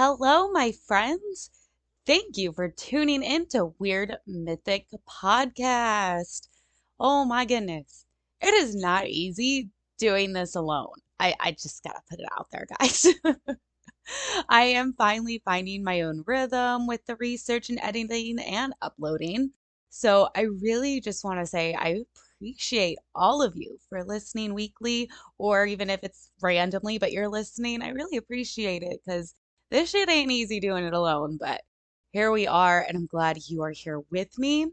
Hello, my friends. Thank you for tuning in to Weird Mythic Podcast. Oh my goodness. It is not easy doing this alone. I just gotta put it out there, guys. I am finally finding my own rhythm with the research and editing and uploading. So I really just want to say I appreciate all of you for listening weekly, or even if it's randomly, but you're listening. I really appreciate it because this shit ain't easy doing it alone, but here we are, and I'm glad you are here with me.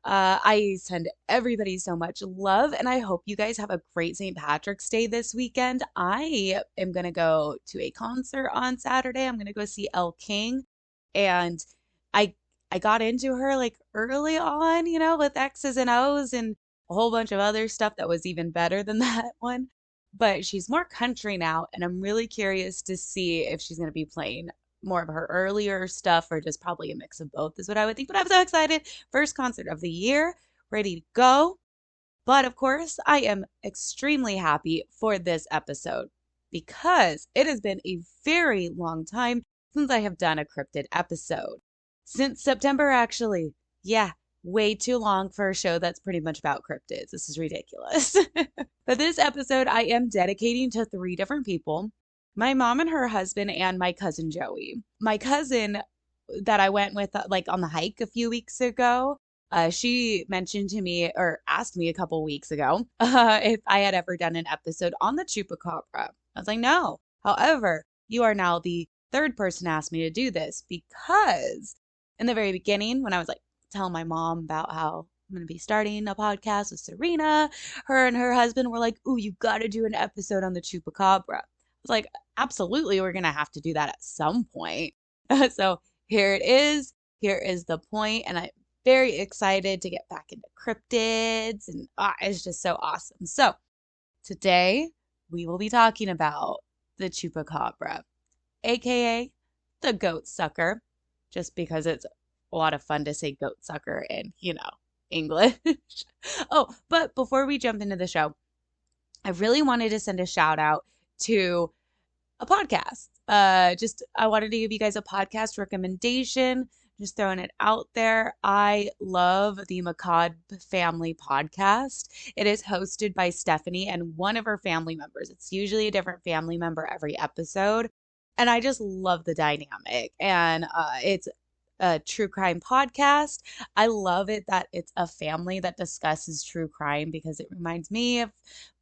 I send everybody so much love, and I hope you guys have a great St. Patrick's Day this weekend. I am going to go to a concert on Saturday. I'm going to go see Elle King, and I I got into her like early on, with X's and O's and a whole bunch of other stuff that was even better than that one. But she's more country now, and I'm really curious to see if she's going to be playing more of her earlier stuff or just probably a mix of both is what I would think. But I'm so excited. First concert of the year, ready to go. But of course, I am extremely happy for this episode because it has been a very long time since I have done a cryptid episode. Since September, actually. Yeah, way too long for a show that's pretty much about cryptids. This is ridiculous. But this episode, I am dedicating to three different people: my mom and her husband, and my cousin Joey. My cousin that I went with like on the hike a few weeks ago, she mentioned to me or asked me a couple weeks ago if I had ever done an episode on the chupacabra. I was like, no. However, you are now the third person to ask me to do this because in the very beginning, when I was like telling my mom about how I'm going to be starting a podcast with Serena, her and her husband were like, ooh, you got to do an episode on the chupacabra. I was like, absolutely, we're going to have to do that at some point. So here it is. Here is the point. And I'm very excited to get back into cryptids. And it's just so awesome. So today we will be talking about the chupacabra, aka the goat sucker, just because it's a lot of fun to say goat sucker in, English. Oh, but before we jump into the show, I really wanted to send a shout out to a podcast. I wanted to give you guys a podcast recommendation. Just throwing it out there. I love the Macabre family podcast. It is hosted by Stephanie and one of her family members. It's usually a different family member every episode. And I just love the dynamic. And it's a true crime podcast. I love it that it's a family that discusses true crime because it reminds me of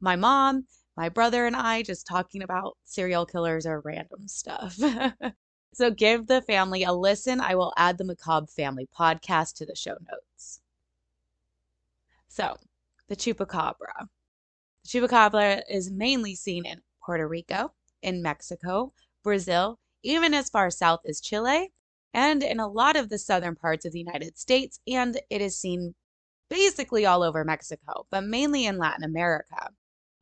my mom, my brother, and I just talking about serial killers or random stuff. So give the family a listen. I will add the Macabre family podcast to the show notes. So the chupacabra. The chupacabra is mainly seen in Puerto Rico, in Mexico, Brazil, even as far south as Chile, and in a lot of the southern parts of the United States, and it is seen basically all over Mexico, but mainly in Latin America.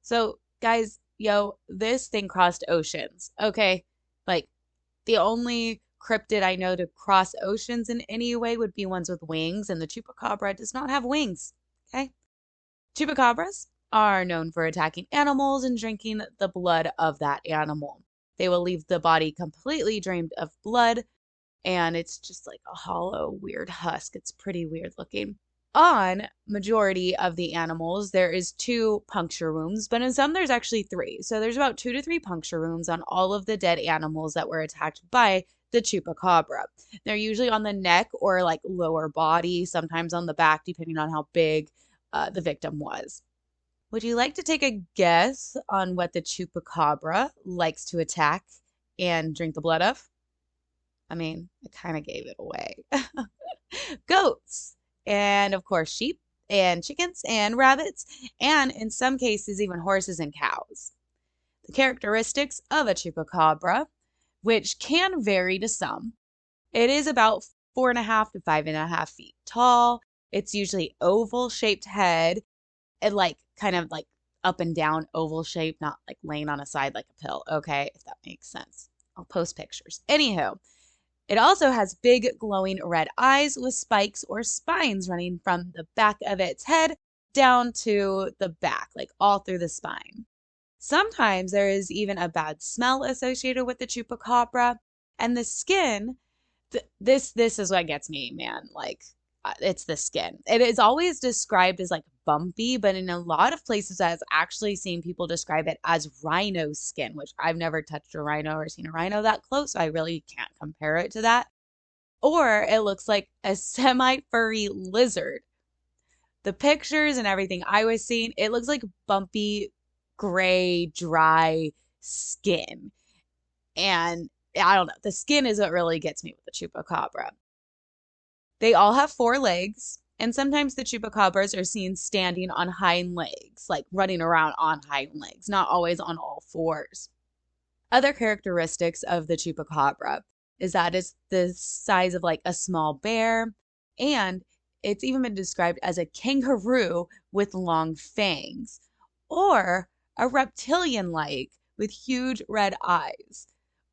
So, guys, this thing crossed oceans, okay? Like, the only cryptid I know to cross oceans in any way would be ones with wings, and the chupacabra does not have wings, okay? Chupacabras are known for attacking animals and drinking the blood of that animal. They will leave the body completely drained of blood, and it's just like a hollow, weird husk. It's pretty weird looking. On majority of the animals, there is 2 puncture wounds, but in some there's actually 3. So there's about 2 to 3 puncture wounds on all of the dead animals that were attacked by the chupacabra. They're usually on the neck or like lower body, sometimes on the back, depending on how big the victim was. Would you like to take a guess on what the chupacabra likes to attack and drink the blood of? I mean, I kind of gave it away. Goats. And of course, sheep and chickens and rabbits, and in some cases, even horses and cows. The characteristics of a chupacabra, which can vary to some, it is about 4.5 to 5.5 feet tall. It's usually oval shaped head and kind of like up and down oval shape, not like laying on a side like a pill. Okay, if that makes sense. I'll post pictures. Anywho. It also has big glowing red eyes with spikes or spines running from the back of its head down to the back, like all through the spine. Sometimes there is even a bad smell associated with the chupacabra, And the skin, this is what gets me, man. Like, it's the skin. It is always described as like bumpy, but in a lot of places I've actually seen people describe it as rhino skin, which I've never touched a rhino or seen a rhino that close, so I really can't compare it to that. Or it looks like a semi-furry lizard. The pictures and everything I was seeing, it looks like bumpy, gray, dry skin. And I don't know, the skin is what really gets me with the chupacabra. They all have 4 legs, and sometimes the chupacabras are seen standing on hind legs, like running around on hind legs, not always on all fours. Other characteristics of the chupacabra is that it's the size of like a small bear, and it's even been described as a kangaroo with long fangs, or a reptilian-like with huge red eyes.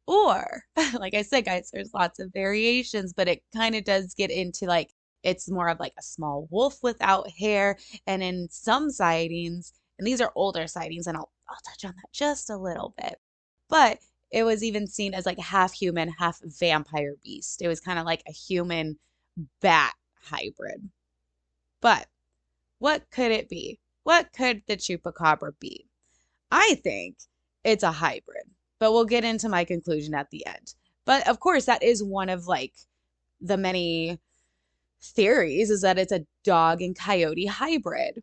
Or, like I said, guys, there's lots of variations, but it kind of does get into like, it's more of like a small wolf without hair. And in some sightings, and these are older sightings, and I'll touch on that just a little bit, but it was even seen as like half human, half vampire beast. It was kind of like a human bat hybrid. But what could it be? What could the chupacabra be? I think it's a hybrid, but we'll get into my conclusion at the end. But of course, that is one of like the many theories, is that it's a dog and coyote hybrid.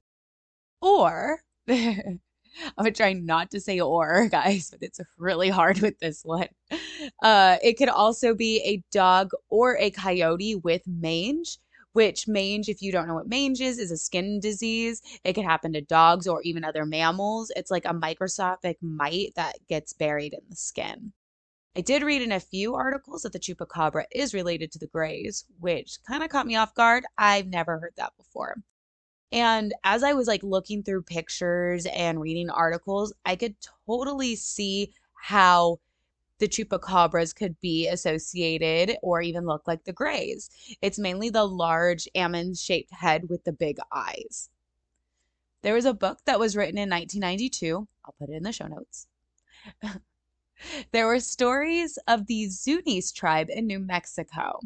Or, I'm gonna try not to say or, guys, but it's really hard with this one. It could also be a dog or a coyote with mange, which mange, if you don't know what mange is a skin disease. It could happen to dogs or even other mammals. It's like a microscopic mite that gets buried in the skin. I did read in a few articles that the chupacabra is related to the Greys, which kind of caught me off guard. I've never heard that before. And as I was like looking through pictures and reading articles, I could totally see how the chupacabras could be associated or even look like the Greys. It's mainly the large almond-shaped head with the big eyes. There was a book that was written in 1992. I'll put it in the show notes. There were stories of the Zunis tribe in New Mexico.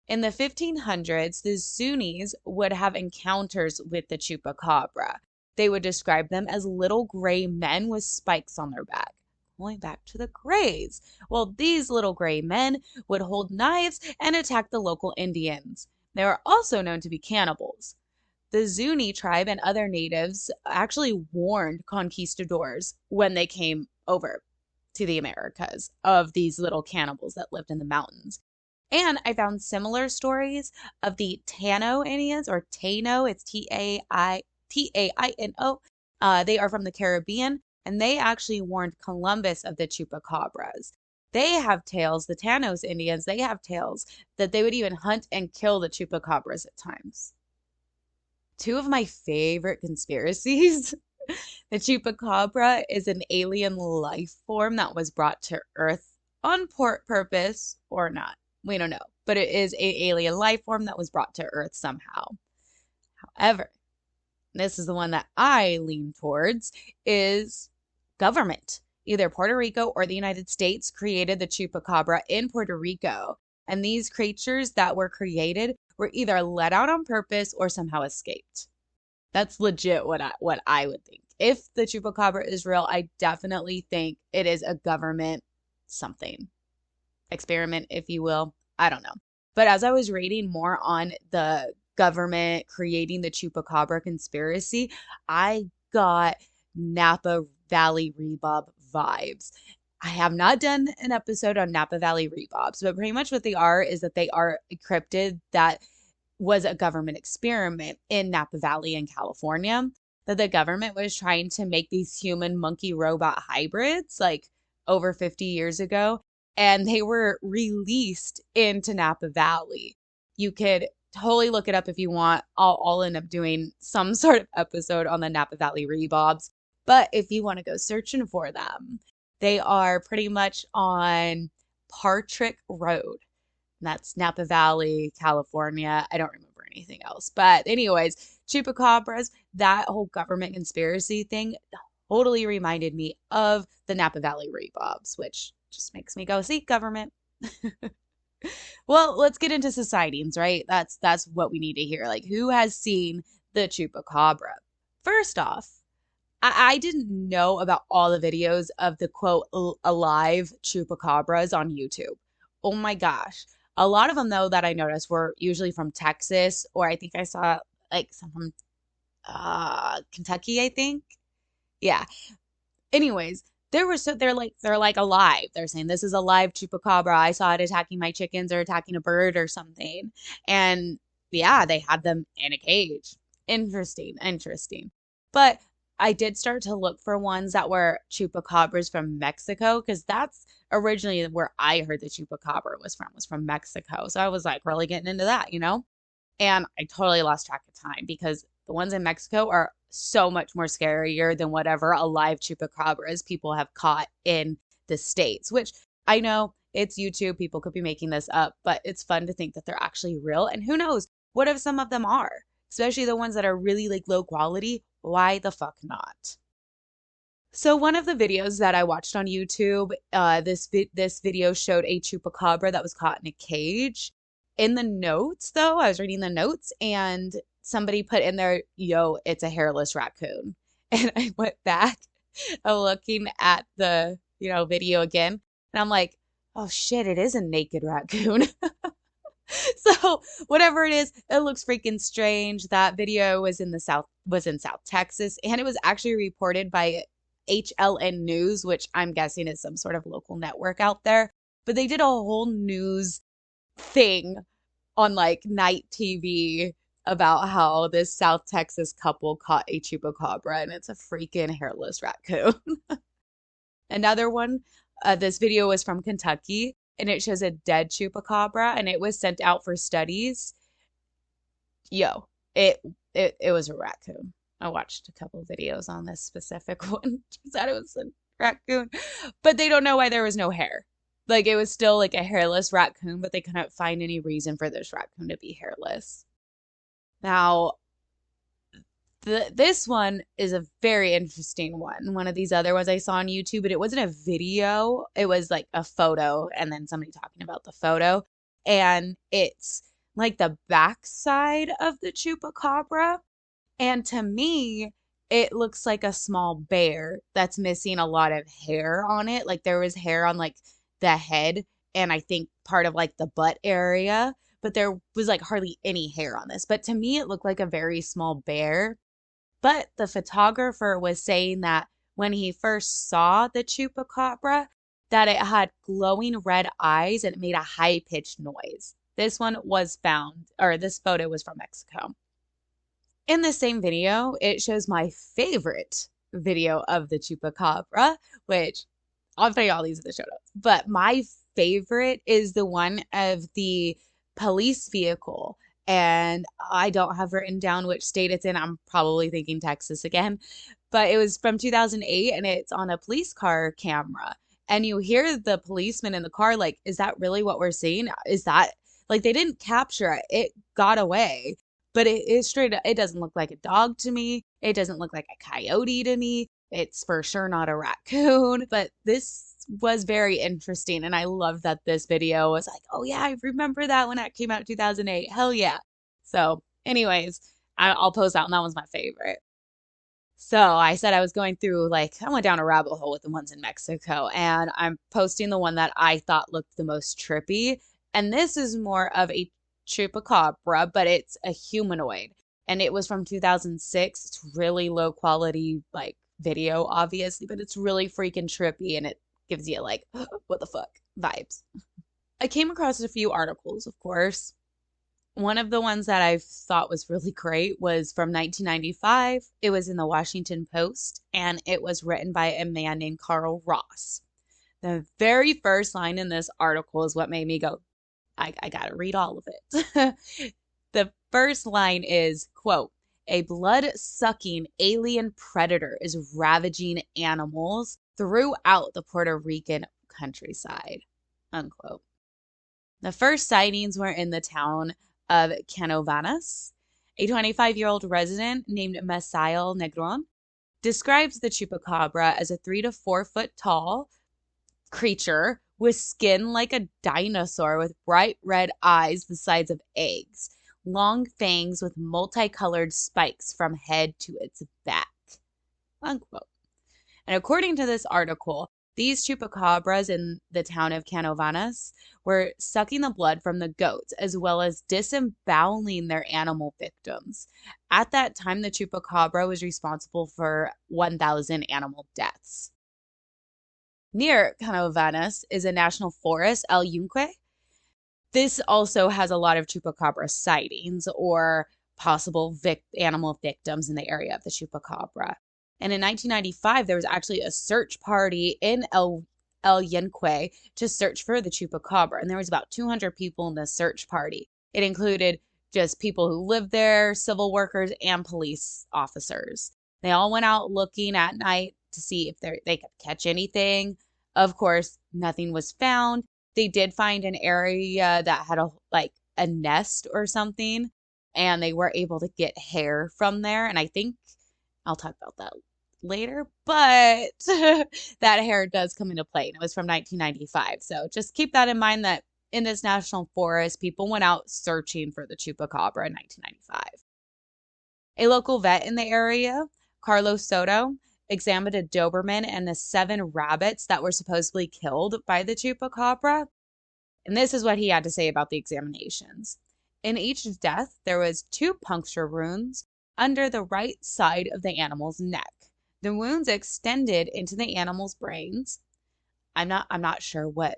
In the 1500s, the Zunis would have encounters with the chupacabra. They would describe them as little gray men with spikes on their back. Going back to the Greys. Well, these little gray men would hold knives and attack the local Indians. They were also known to be cannibals. The Zuni tribe and other natives actually warned conquistadors when they came over to the Americas of these little cannibals that lived in the mountains. And I found similar stories of the Tano Indians, or Taino, it's Taino. They are from the Caribbean, and they actually warned Columbus of the chupacabras. They have tales, the Tanos Indians, they have tales that they would even hunt and kill the chupacabras at times. Two of my favorite conspiracies. The chupacabra is an alien life form that was brought to Earth on purpose or not. We don't know, but it is an alien life form that was brought to Earth somehow. However, this is the one that I lean towards, is government. Either Puerto Rico or the United States created the chupacabra in Puerto Rico. And these creatures that were created were either let out on purpose or somehow escaped. That's legit what I would think. If the chupacabra is real, I definitely think it is a government something. Experiment, if you will. I don't know. But as I was reading more on the government creating the chupacabra conspiracy, I got Napa Valley Rhubarb vibes. I have not done an episode on Napa Valley Rhubarbs, but pretty much what they are is that they are a cryptid that was a government experiment in Napa Valley in California, that the government was trying to make these human monkey robot hybrids like over 50 years ago, and they were released into Napa Valley. You could totally look it up if you want. I'll end up doing some sort of episode on the Napa Valley Rhubarbs, but if you want to go searching for them, they are pretty much on Partrick Road. That's Napa Valley, California. I don't remember anything else. But anyways, chupacabras, that whole government conspiracy thing totally reminded me of the Napa Valley Rhubarbs, which just makes me go, see, government. Well, let's get into sightings, right? That's what we need to hear. Like, who has seen the chupacabra? First off, I didn't know about all the videos of the quote alive chupacabras on YouTube. Oh my gosh. A lot of them though that I noticed were usually from Texas, or I think I saw like some from Kentucky, I think. Yeah. Anyways, they're like alive. They're saying this is a live chupacabra. I saw it attacking my chickens or attacking a bird or something. And yeah, they had them in a cage. Interesting, interesting. But I did start to look for ones that were chupacabras from Mexico because that's originally where I heard the chupacabra was from Mexico. So I was like really getting into that, you know? And I totally lost track of time because the ones in Mexico are so much more scarier than whatever alive chupacabras people have caught in the States, which I know it's YouTube. People could be making this up, but it's fun to think that they're actually real. And who knows? What if some of them are? Especially the ones that are really like low quality. Why the fuck not? So one of the videos that I watched on YouTube, this video showed a chupacabra that was caught in a cage. In the notes, though, I was reading the notes and somebody put in there, "Yo, it's a hairless raccoon." And I went back looking at the, video again, and I'm like, "Oh shit, it is a naked raccoon." So whatever it is, it looks freaking strange. That video was in South Texas, and it was actually reported by HLN News, which I'm guessing is some sort of local network out there. But they did a whole news thing on like night TV about how this South Texas couple caught a chupacabra, and it's a freaking hairless raccoon. Another one, this video was from Kentucky, and it shows a dead chupacabra, and it was sent out for studies. Yo, it was a raccoon. I watched a couple of videos on this specific one. She said it was a raccoon, but they don't know why there was no hair. Like it was still like a hairless raccoon, but they couldn't find any reason for this raccoon to be hairless. Now, this one is a very interesting one. One of these other ones I saw on YouTube, but it wasn't a video. It was like a photo and then somebody talking about the photo. And it's like the backside of the chupacabra. And to me, it looks like a small bear that's missing a lot of hair on it. Like there was hair on like the head and I think part of like the butt area, but there was like hardly any hair on this. But to me, it looked like a very small bear. But the photographer was saying that when he first saw the chupacabra, that it had glowing red eyes and it made a high-pitched noise. This one was found, or this photo was from Mexico. In the same video, it shows my favorite video of the chupacabra, which I'll put all these in the show notes. But my favorite is the one of the police vehicle. And I don't have written down which state it's in. I'm probably thinking Texas again. But it was from 2008 and it's on a police car camera. And you hear the policeman in the car like, is that really what we're seeing? Is that like they didn't capture it? It got away. But it is straight up, it doesn't look like a dog to me. It doesn't look like a coyote to me. It's for sure not a raccoon. But this was very interesting. And I love that this video was like, oh yeah, I remember that when that came out in 2008. Hell yeah. So anyways, I'll post that one. That one's my favorite. So I said I was going through, like, I went down a rabbit hole with the ones in Mexico. And I'm posting the one that I thought looked the most trippy. And this is more of a chupacabra, but it's a humanoid. And it was from 2006. It's really low quality, like, video, obviously, but it's really freaking trippy and it gives you like, what the fuck vibes. I came across a few articles, of course. One of the ones that I thought was really great was from 1995. It was in the Washington Post and it was written by a man named Carl Ross. The very first line in this article is what made me go, I gotta read all of it. The first line is, quote, "A blood-sucking alien predator is ravaging animals throughout the Puerto Rican countryside," unquote. The first sightings were in the town of Canovanas. A 25-year-old resident named Masael Negron describes the chupacabra as a 3 to 4 foot tall creature with skin like a dinosaur with bright red eyes the size of eggs, long fangs with multicolored spikes from head to its back. Unquote. And according to this article, these chupacabras in the town of Canovanas were sucking the blood from the goats as well as disemboweling their animal victims. At that time, the chupacabra was responsible for 1,000 animal deaths. Near Canovanas is a national forest, El Yunque. This also has a lot of chupacabra sightings or possible animal victims in the area of the chupacabra. And in 1995, there was actually a search party in El Yunque to search for the chupacabra. And there was about 200 people in the search party. It included just people who lived there, civil workers, and police officers. They all went out looking at night to see if they could catch anything. Of course, nothing was found. They did find an area that had a nest or something, and they were able to get hair from there. And I think I'll talk about that later, but that hair does come into play. And it was from 1995. So just keep that in mind that in this national forest, people went out searching for the chupacabra in 1995. A local vet in the area, Carlos Soto, examined a Doberman and the 7 rabbits that were supposedly killed by the chupacabra. And this is what he had to say about the examinations. In each death, there was 2 puncture wounds under the right side of the animal's neck. The wounds extended into the animal's brains. I'm not sure what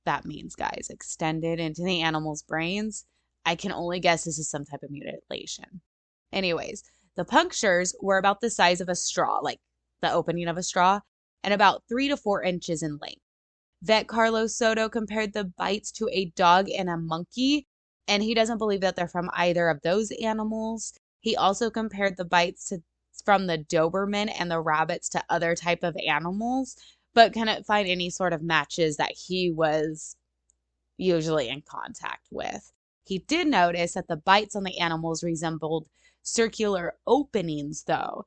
that means, guys. Extended into the animal's brains. I can only guess this is some type of mutilation. Anyways, the punctures were about the size of a straw, like the opening of a straw, and about 3 to 4 inches in length. Vet Carlos Soto compared the bites to a dog and a monkey, and he doesn't believe that they're from either of those animals. He also compared the bites from the Doberman and the rabbits to other type of animals, but couldn't find any sort of matches that he was usually in contact with. He did notice that the bites on the animals resembled circular openings, though,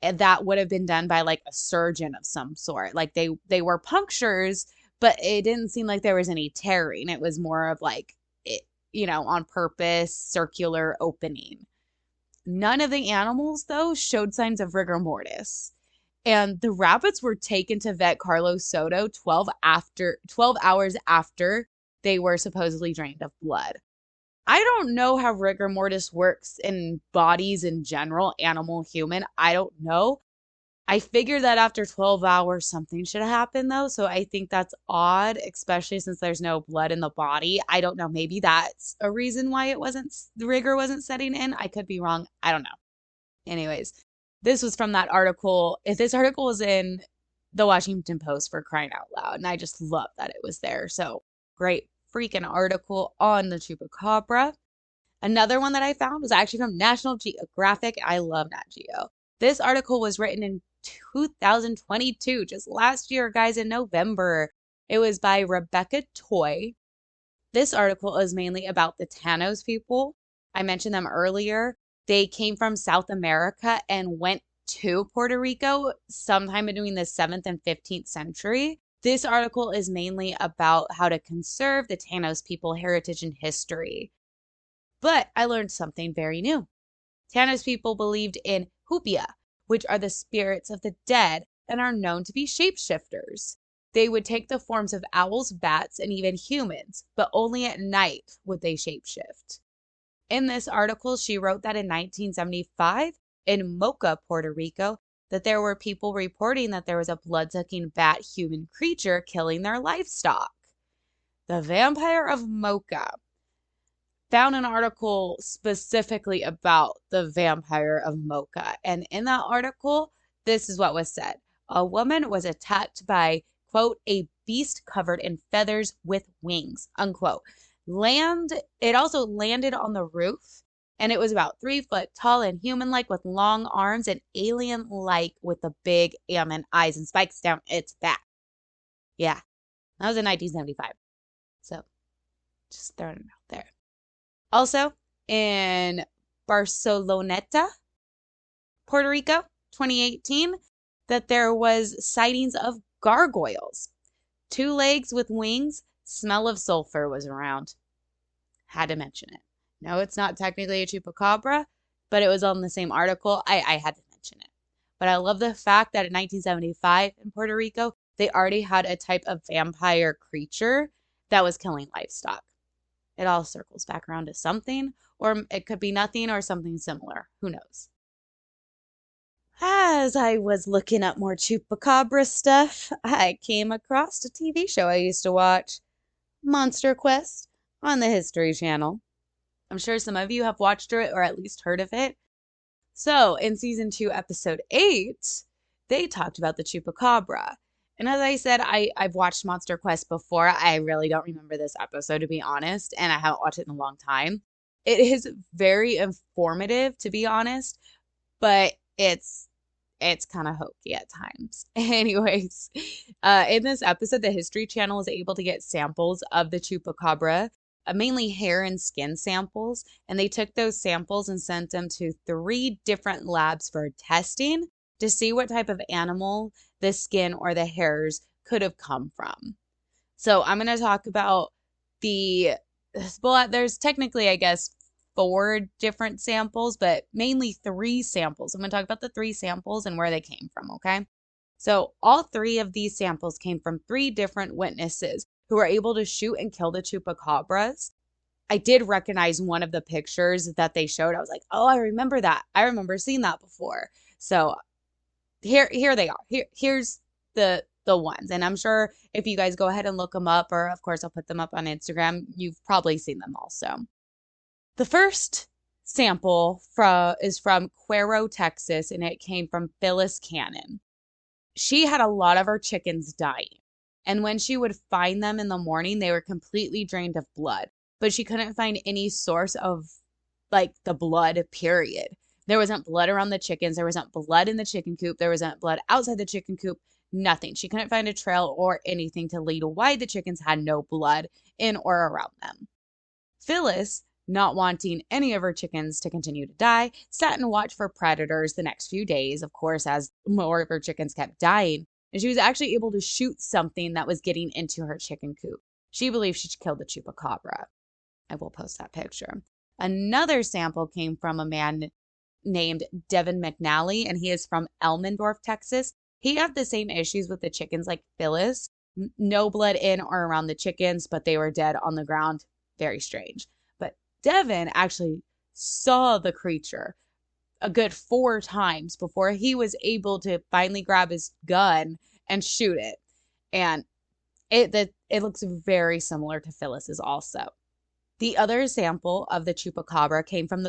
and that would have been done by like a surgeon of some sort. Like they were punctures, but it didn't seem like there was any tearing. It was more of like, on purpose, circular opening. None of the animals, though, showed signs of rigor mortis. And the rabbits were taken to vet Carlos Soto 12 hours after they were supposedly drained of blood. I don't know how rigor mortis works in bodies in general, animal, human. I don't know. I figured that after 12 hours, something should happen, though. So I think that's odd, especially since there's no blood in the body. I don't know. Maybe that's a reason why the rigor wasn't setting in. I could be wrong. I don't know. Anyways, this was from that article. If this article was in the Washington Post, for crying out loud, and I just love that it was there. So great freaking article on the chupacabra. Another one that I found was actually from National Geographic. I love Nat Geo. This article was written in 2022, just last year, guys, in November. It was by Rebecca Toy. This article is mainly about the Tanos people. I mentioned them earlier. They came from South America and went to Puerto Rico sometime between the 7th and 15th century. This article is mainly about how to conserve the Tanos people heritage and history. But I learned something very new. Tanos people believed in hupia, which are the spirits of the dead and are known to be shapeshifters. They would take the forms of owls, bats, and even humans, but only at night would they shapeshift. In this article, she wrote that in 1975, in Mocha, Puerto Rico, that there were people reporting that there was a blood-sucking bat human creature killing their livestock. The Vampire of Mocha. Found an article specifically about the Vampire of Mocha. And in that article, this is what was said. A woman was attacked by, quote, a beast covered in feathers with wings, unquote. It also landed on the roof, and it was about 3 foot tall and human-like with long arms and alien-like with the big almond eyes and spikes down its back. Yeah, that was in 1975. So, just throwing it out there. Also, in Barceloneta, Puerto Rico, 2018, that there was sightings of gargoyles. 2 legs with wings, smell of sulfur was around. Had to mention it. No, it's not technically a chupacabra, but it was on the same article. I had to mention it. But I love the fact that in 1975 in Puerto Rico, they already had a type of vampire creature that was killing livestock. It all circles back around to something, or it could be nothing or something similar. Who knows? As I was looking up more chupacabra stuff, I came across a TV show I used to watch, Monster Quest, on the History Channel. I'm sure some of you have watched it or at least heard of it. So, in season 2, episode 8, they talked about the chupacabra. And as I said, I've watched Monster Quest before. I really don't remember this episode, to be honest, and I haven't watched it in a long time. It is very informative, to be honest, but it's kind of hokey at times. Anyways, in this episode, the History Channel was able to get samples of the chupacabra, mainly hair and skin samples, and they took those samples and sent them to 3 different labs for testing to see what type of animal the skin or the hairs could have come from. So I'm going to talk about there's technically, I guess, 4 different samples, but mainly 3 samples. I'm going to talk about the 3 samples and where they came from, okay? So all 3 of these samples came from 3 different witnesses who were able to shoot and kill the chupacabras. I did recognize one of the pictures that they showed. I was like, oh, I remember that. I remember seeing that before. So here they are. Here's the ones. And I'm sure if you guys go ahead and look them up, or of course I'll put them up on Instagram, you've probably seen them also. The first sample is from Cuero, Texas, and it came from Phyllis Cannon. She had a lot of her chickens dying. And when she would find them in the morning, they were completely drained of blood. But she couldn't find any source of, like, the blood, period. There wasn't blood around the chickens. There wasn't blood in the chicken coop. There wasn't blood outside the chicken coop. Nothing. She couldn't find a trail or anything to lead why the chickens had no blood in or around them. Phyllis, not wanting any of her chickens to continue to die, sat and watched for predators the next few days, of course, as more of her chickens kept dying. And she was actually able to shoot something that was getting into her chicken coop. She believed she killed the chupacabra. I will post that picture. Another sample came from a man named Devin McNally, and he is from Elmendorf, Texas. He had the same issues with the chickens like Phyllis. No blood in or around the chickens, but they were dead on the ground. Very strange. But Devin actually saw the creature a good 4 times before he was able to finally grab his gun and shoot it. And it looks very similar to Phyllis's also. The other sample of the chupacabra came from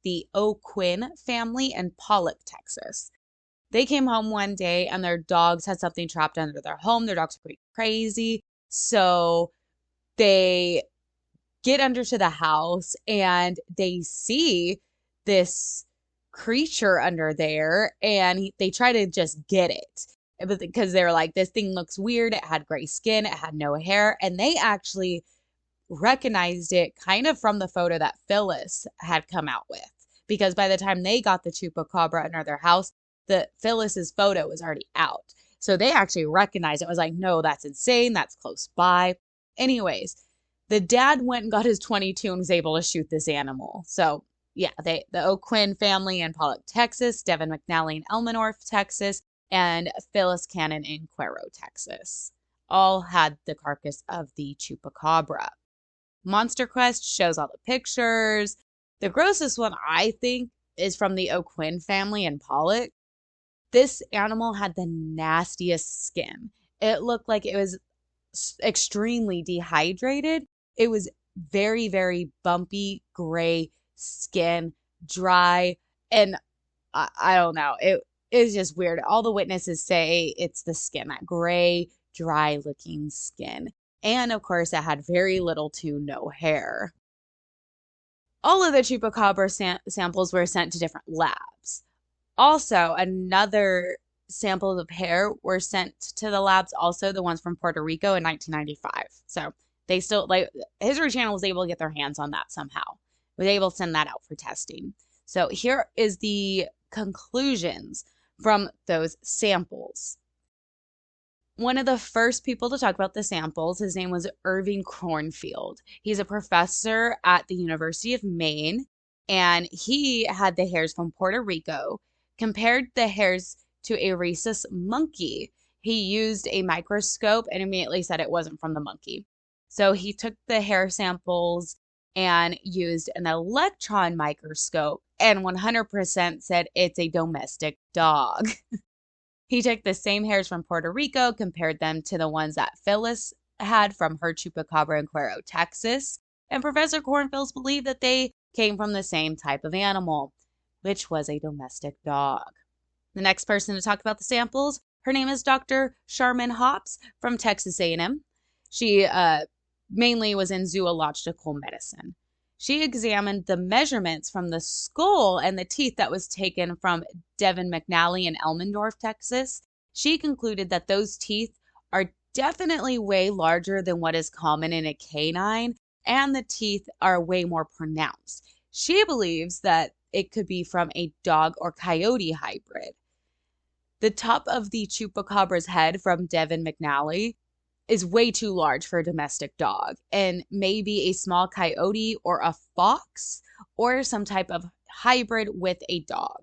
the O'Quinn family in Pollock, Texas. They came home one day and their dogs had something trapped under their home. Their dogs are pretty crazy. So they get under to the house and they see this creature under there, and they try to just get it because they're like, this thing looks weird. It had gray skin. It had no hair. And they actually recognized it kind of from the photo that Phyllis had come out with, because by the time they got the chupacabra under their house, the Phyllis's photo was already out. So they actually recognized it. Was like, no, that's insane. That's close by. Anyways, the dad went and got his .22 and was able to shoot this animal. So yeah, the O'Quinn family in Pollock, Texas, Devin McNally in Elmendorf, Texas, and Phyllis Cannon in Cuero, Texas, all had the carcass of the chupacabra. Monster Quest shows all the pictures. The grossest one, I think, is from the O'Quinn family in Pollock. This animal had the nastiest skin. It looked like it was extremely dehydrated. It was very, very bumpy, gray skin, dry, and I don't know. It is just weird. All the witnesses say it's the skin, that gray, dry looking skin. And of course, it had very little to no hair. All of the chupacabra samples were sent to different labs. Also, another samples of hair were sent to the labs, also the ones from Puerto Rico in 1995. So they still, like, History Channel was able to get their hands on that somehow. Was able to send that out for testing. So here is the conclusions from those samples. One of the first people to talk about the samples, his name was Irving Cornfield. He's a professor at the University of Maine, and he had the hairs from Puerto Rico, compared the hairs to a rhesus monkey. He used a microscope and immediately said it wasn't from the monkey. So he took the hair samples and used an electron microscope and 100% said it's a domestic dog. He took the same hairs from Puerto Rico, compared them to the ones that Phyllis had from her Chupacabra in Cuero, Texas, and Professor Cornfield believed that they came from the same type of animal, which was a domestic dog. The next person to talk about the samples, her name is Dr. Charmin Hops from Texas A&M. She mainly was in zoological medicine. She examined the measurements from the skull and the teeth that was taken from Devin McNally in Elmendorf, Texas. She concluded that those teeth are definitely way larger than what is common in a canine, and the teeth are way more pronounced. She believes that it could be from a dog or coyote hybrid. The top of the Chupacabra's head from Devin McNally is way too large for a domestic dog, and maybe a small coyote or a fox or some type of hybrid with a dog.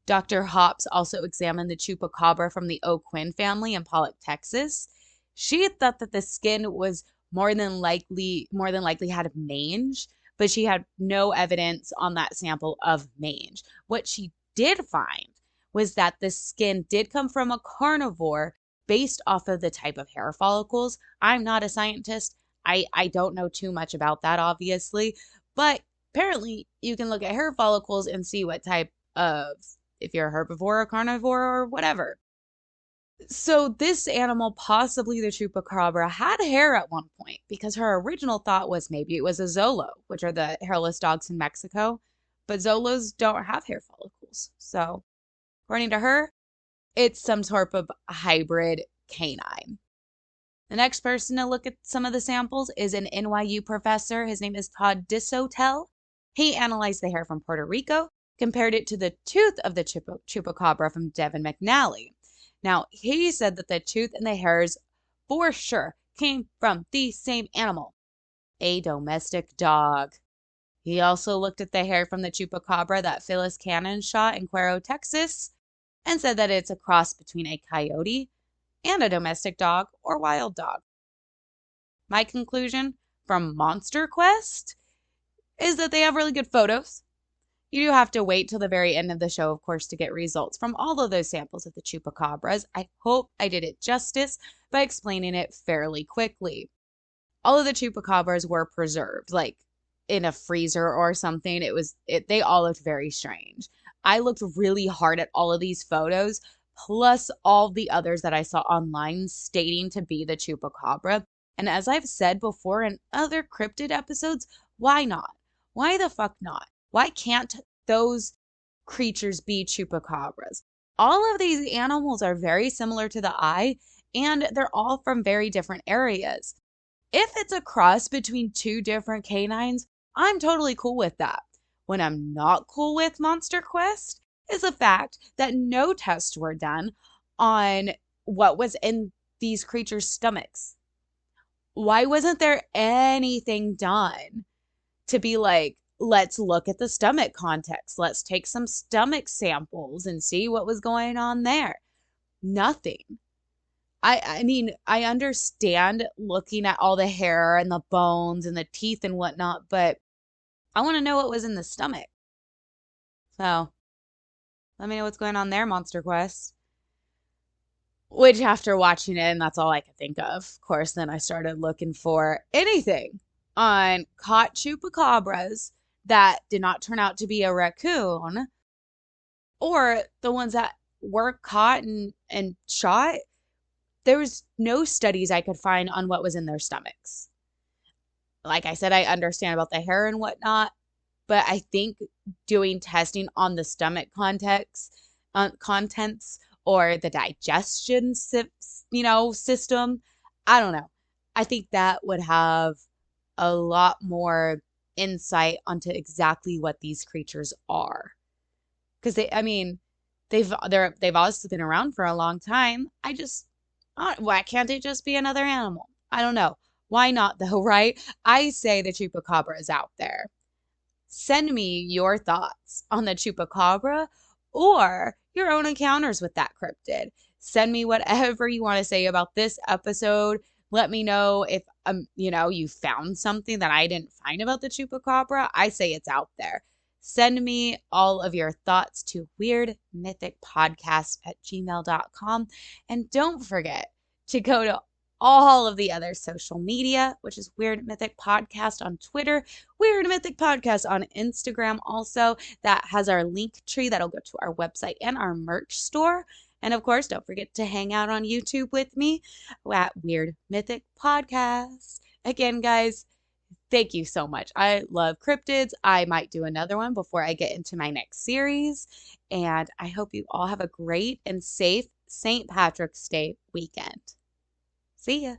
Dr. Hops also examined the Chupacabra from the O'Quinn family in Pollock, Texas. She thought that the skin was more than likely had mange, but she had no evidence on that sample of mange. What she did find was that the skin did come from a carnivore based off of the type of hair follicles. I'm not a scientist. I don't know too much about that, obviously, but apparently you can look at hair follicles and see what type of, if you're a herbivore or carnivore or whatever. So this animal, possibly the Chupacabra, had hair at one point because her original thought was maybe it was a Zolo, which are the hairless dogs in Mexico, but Zolos don't have hair follicles. So according to her, it's some sort of hybrid canine. The next person to look at some of the samples is an NYU professor. His name is Todd Disotell. He analyzed the hair from Puerto Rico, compared it to the tooth of the Chupacabra from Devin McNally. Now, he said that the tooth and the hairs for sure came from the same animal, a domestic dog. He also looked at the hair from the Chupacabra that Phyllis Cannon shot in Cuero, Texas, and said that it's a cross between a coyote and a domestic dog or wild dog. My conclusion from Monster Quest is that they have really good photos. You do have to wait till the very end of the show, of course, to get results from all of those samples of the Chupacabras. I hope I did it justice by explaining it fairly quickly. All of the Chupacabras were preserved, like in a freezer or something. They all looked very strange. I looked really hard at all of these photos, plus all the others that I saw online stating to be the Chupacabra. And as I've said before in other cryptid episodes, why not? Why the fuck not? Why can't those creatures be Chupacabras? All of these animals are very similar to the eye, and they're all from very different areas. If it's a cross between two different canines, I'm totally cool with that. What I'm not cool with, Monster Quest, is the fact that no tests were done on what was in these creatures' stomachs. Why wasn't there anything done to be like, let's look at the stomach context. Let's take some stomach samples and see what was going on there. Nothing. I mean, I understand looking at all the hair and the bones and the teeth and whatnot, but I want to know what was in the stomach. So, let me know what's going on there, Monster Quest. Which, after watching it, and that's all I could think of course, then I started looking for anything on caught Chupacabras that did not turn out to be a raccoon, or the ones that were caught and shot. There was no studies I could find on what was in their stomachs. Like I said, I understand about the hair and whatnot, but I think doing testing on the stomach contents or the digestion system, I don't know. I think that would have a lot more insight onto exactly what these creatures are. Because they've obviously been around for a long time. I Why can't it just be another animal? I don't know. Why not though, right? I say the chupacabra is out there. Send me your thoughts on the chupacabra or your own encounters with that cryptid. Send me whatever you want to say about this episode. Let me know if you found something that I didn't find about the chupacabra. I say it's out there. Send me all of your thoughts to weirdmythicpodcast@gmail.com. And don't forget to go to all of the other social media, which is Weird Mythic Podcast on Twitter, Weird Mythic Podcast on Instagram also. That has our link tree that'll go to our website and our merch store. And of course, don't forget to hang out on YouTube with me at Weird Mythic Podcast. Again, guys, thank you so much. I love cryptids. I might do another one before I get into my next series. And I hope you all have a great and safe St. Patrick's Day weekend. See ya.